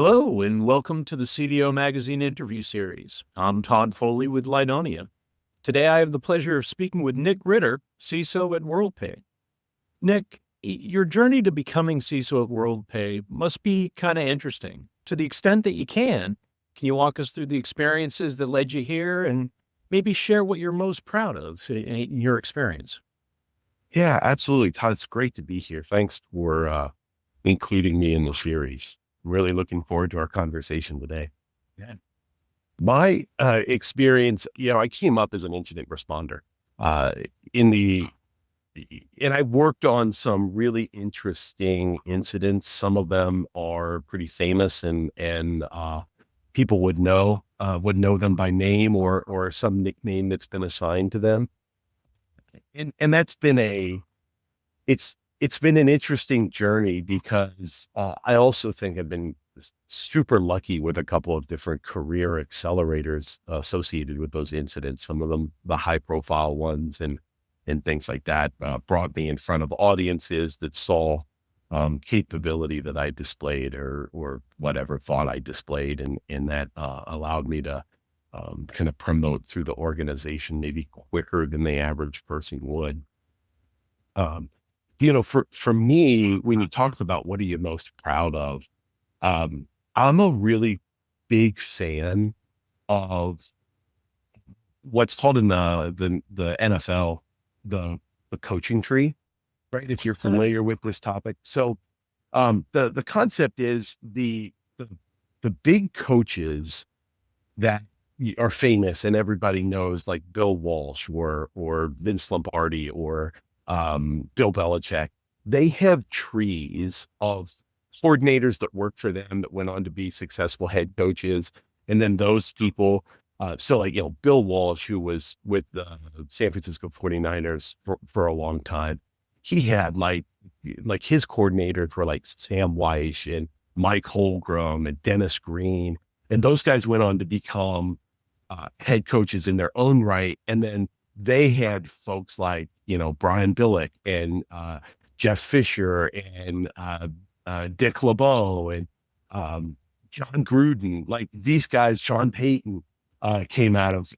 Hello, and welcome to the CDO Magazine interview series. I'm Todd Foley with Lydonia. Today, I have the pleasure of speaking with Nick Ritter, CISO at Worldpay. Nick, your journey to becoming CISO at Worldpay must be kind of interesting. To the extent that you can you walk us through the experiences that led you here and maybe share what you're most proud of in your experience? Yeah, absolutely. Todd, it's great to be here. Thanks for including me in the series. Really looking forward to our conversation today. Yeah. My experience, I came up as an incident responder uh, in the, and I worked on some really interesting incidents. Some of them are pretty famous, and people would know them by name or some nickname that's been assigned to them. And that's been it's been an interesting journey because I also think I've been super lucky with a couple of different career accelerators associated with those incidents. Some of them, the high profile ones and things like that, brought me in front of audiences that saw capability that I displayed or whatever thought I displayed, and that allowed me to kind of promote through the organization maybe quicker than the average person would. Um, for me, when you talk about what are you most proud of, I'm a really big fan of what's called in the NFL the coaching tree, right? If you're familiar with this topic, so the concept is the big coaches that are famous and everybody knows, like Bill Walsh or Vince Lombardi or Bill Belichick. They have trees of coordinators that worked for them that went on to be successful head coaches, and then those people. So like, Bill Walsh, who was with the San Francisco 49ers for a long time, he had like his coordinators were like Sam Weish and Mike Holmgren and Dennis Green, and those guys went on to become head coaches in their own right. And then they had folks like, Brian Billick and Jeff Fisher and Dick LeBeau and John Gruden. Like these guys, Sean Payton came out of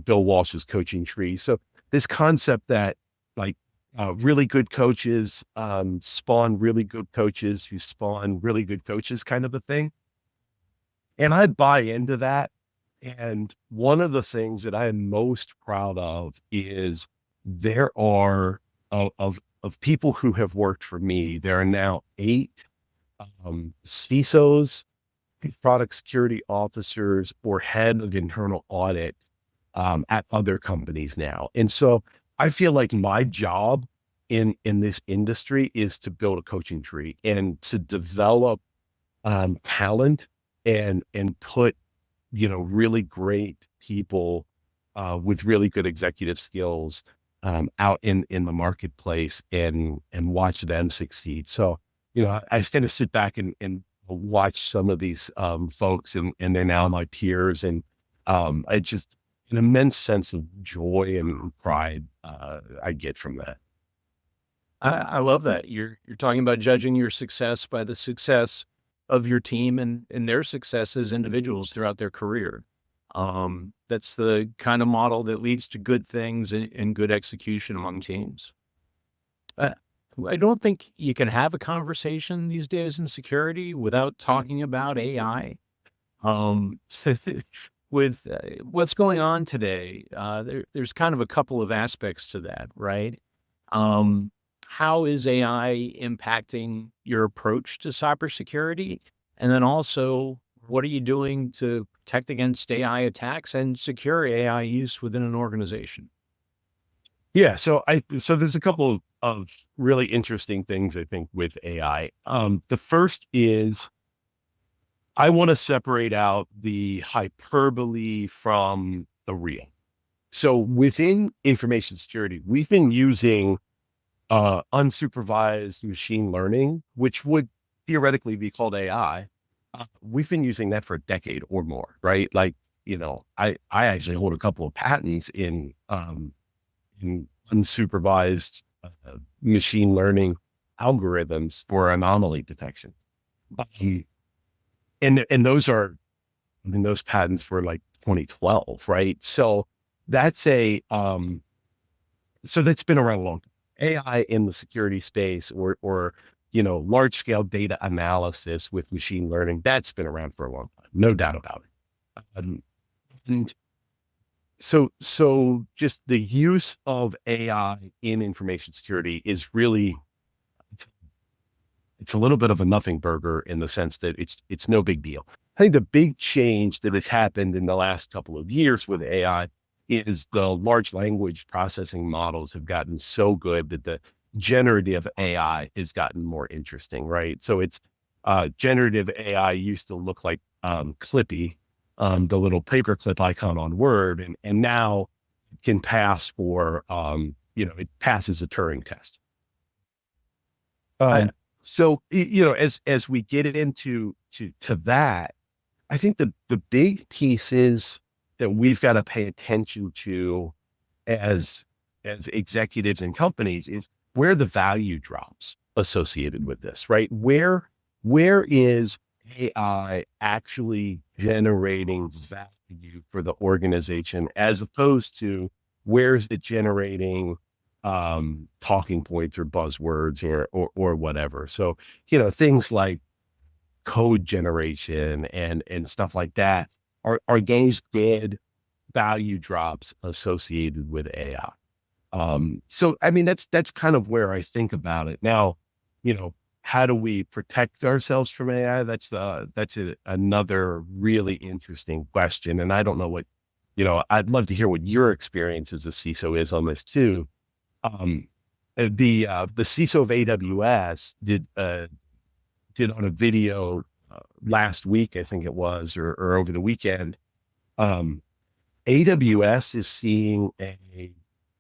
Bill Walsh's coaching tree. So this concept that like really good coaches spawn really good coaches who spawn really good coaches kind of a thing. And I buy into that. And one of the things that I am most proud of is there are of people who have worked for me. There are now 8 CISOs, chief product security officers, or head of internal audit at other companies now. And so I feel like my job in this industry is to build a coaching tree and to develop talent and put really great people with really good executive skills out in the marketplace and watch them succeed. So I tend to sit back and watch some of these folks, and they're now my peers, and I just an immense sense of joy and pride I get from that. I love that. You're talking about judging your success by the success of your team and their success as individuals throughout their career. That's the kind of model that leads to good things and good execution among teams. Uh, I don't think you can have a conversation these days in security without talking about AI. So with what's going on today, there's kind of a couple of aspects to that, right? Um, how is AI impacting your approach to cybersecurity? And then also, what are you doing to protect against AI attacks and secure AI use within an organization? Yeah, so there's a couple of really interesting things I think with AI. The first is I want to separate out the hyperbole from the real. So within information security, we've been using unsupervised machine learning, which would theoretically be called AI. We've been using that for a decade or more, right? Like, I actually hold a couple of patents in unsupervised machine learning algorithms for anomaly detection. and those are, I mean, those patents were like 2012, right? So that's so that's been around a long time. AI in the security space or, large scale data analysis with machine learning, that's been around for a long time. No doubt about it. And so just the use of AI in information security is really, it's a little bit of a nothing burger in the sense that it's no big deal. I think the big change that has happened in the last couple of years with AI is the large language processing models have gotten so good that the generative AI has gotten more interesting, right? So it's generative AI used to look like Clippy, the little paperclip icon on Word, and now can pass for it passes a Turing test. I, So as we get into to that, I think the big pieces that we've got to pay attention to as executives and companies is where the value drops associated with this, right? Where is AI actually generating value for the organization as opposed to where is it generating talking points or buzzwords or whatever. So, things like code generation and stuff like that are gains good value drops associated with AI. So I mean, that's kind of where I think about it. Now, how do we protect ourselves from AI? That's another really interesting question. And I don't know what, I'd love to hear what your experience as a CISO is on this too. The CISO of AWS did on a video last week, I think it was, or over the weekend. AWS is seeing a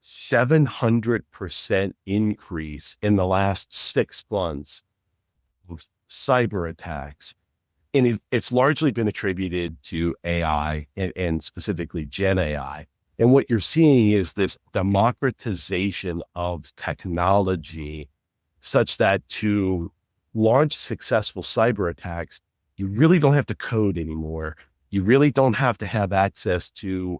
700% increase in the last 6 months of cyber attacks. And it's largely been attributed to AI and specifically Gen AI. And what you're seeing is this democratization of technology such that to launch successful cyber attacks, you really don't have to code anymore. You really don't have to have access to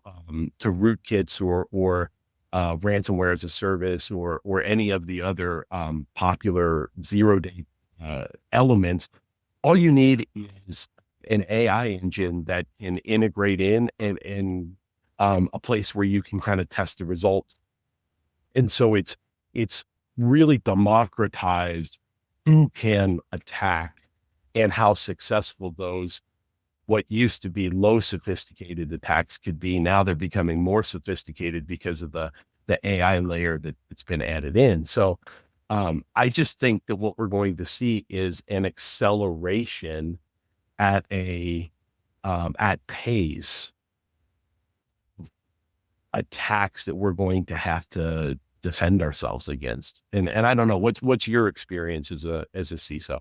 rootkits or ransomware as a service or any of the other popular zero-day elements. All you need is an AI engine that can integrate in and a place where you can kind of test the results. And so it's really democratized who can attack and how successful those what used to be low sophisticated attacks could be. Now they're becoming more sophisticated because of the AI layer that's been added in. So I just think that what we're going to see is an acceleration at pace attacks that we're going to have to defend ourselves against. And I don't know what's your experience as a CISO.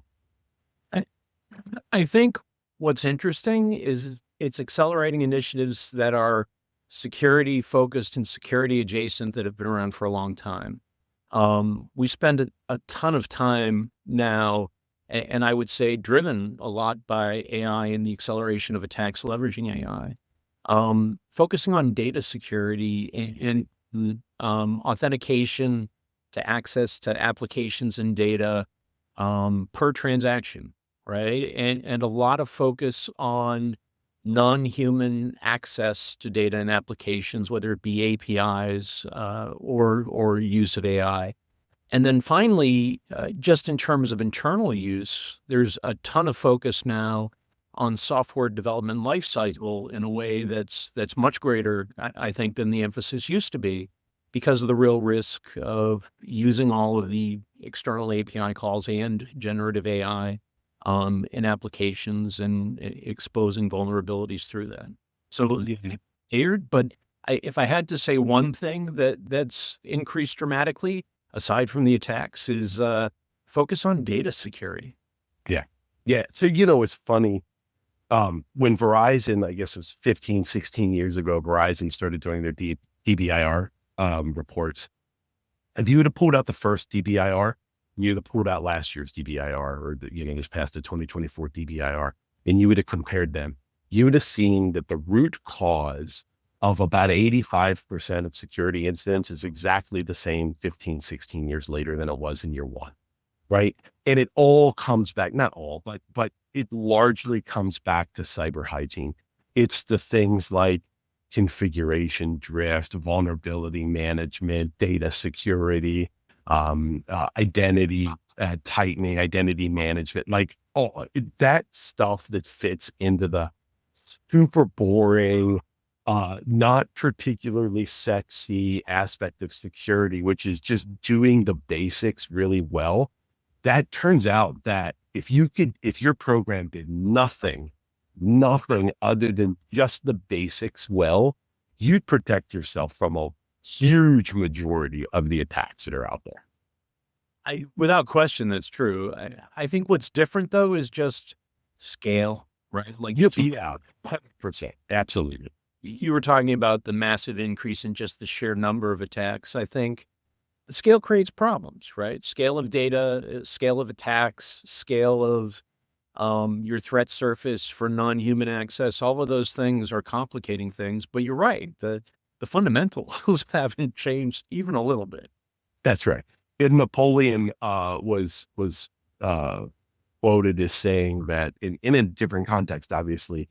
I think what's interesting is it's accelerating initiatives that are security focused and security adjacent that have been around for a long time. We spend a ton of time now, and I would say driven a lot by AI and the acceleration of attacks leveraging AI, focusing on data security and authentication to access to applications and data per transaction, right? And a lot of focus on non-human access to data and applications, whether it be APIs or use of AI. And then finally, just in terms of internal use, there's a ton of focus now on software development lifecycle in a way that's much greater, I think, than the emphasis used to be, because of the real risk of using all of the external API calls and generative AI in applications and exposing vulnerabilities through that. So weird, but if I had to say one thing that's increased dramatically, aside from the attacks, is focus on data security. Yeah. Yeah. So, it's funny. When Verizon, I guess it was 15, 16 years ago, Verizon started doing their DBIR reports. If you would have pulled out the first DBIR, you'd have pulled out last year's DBIR or this past the 2024 DBIR, and you would have compared them, you would have seen that the root cause of about 85% of security incidents is exactly the same 15, 16 years later than it was in year one, right? And it all comes back, not all, but it largely comes back to cyber hygiene. It's the things like configuration drift, vulnerability management, data security, identity tightening, identity management, like all that stuff that fits into the super boring, not particularly sexy aspect of security, which is just doing the basics really well. That turns out that if your program did nothing other than just the basics well, you'd protect yourself from a huge majority of the attacks that are out there. Without question, that's true. I think what's different though is just scale, right? Like Yeah, 100%. Absolutely. you were talking about the massive increase in just the sheer number of attacks. I think the scale creates problems, right? Scale of data, scale of attacks, scale of your threat surface for non-human access. All of those things are complicating things. But you're right. The fundamentals haven't changed even a little bit. That's right. And Napoleon was quoted as saying that in a different context, obviously,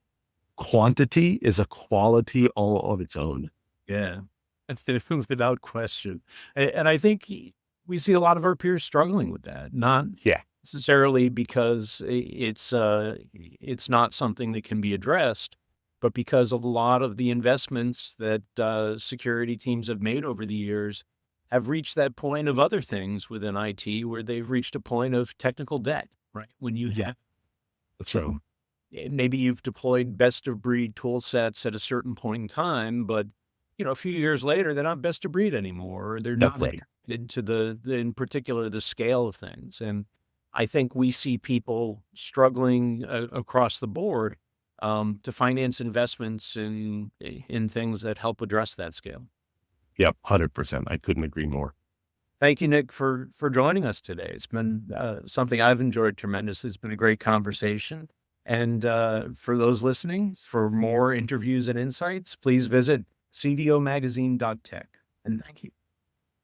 quantity is a quality all of its own. Yeah, without question. And I think we see a lot of our peers struggling with that, not Yeah. necessarily because it's not something that can be addressed, but because a lot of the investments that security teams have made over the years have reached that point of other things within IT where they've reached a point of technical debt, right? When you Yeah. have So maybe you've deployed best of breed tool sets at a certain point in time, but a few years later, they're not best of breed anymore, or they're not definitely. into in particular, the scale of things. And I think we see people struggling across the board to finance investments in things that help address that scale. Yep. 100%. I couldn't agree more. Thank you, Nick, for joining us today. It's been something I've enjoyed tremendously. It's been a great conversation. And for those listening, for more interviews and insights, please visit cdomagazine.tech. And thank you.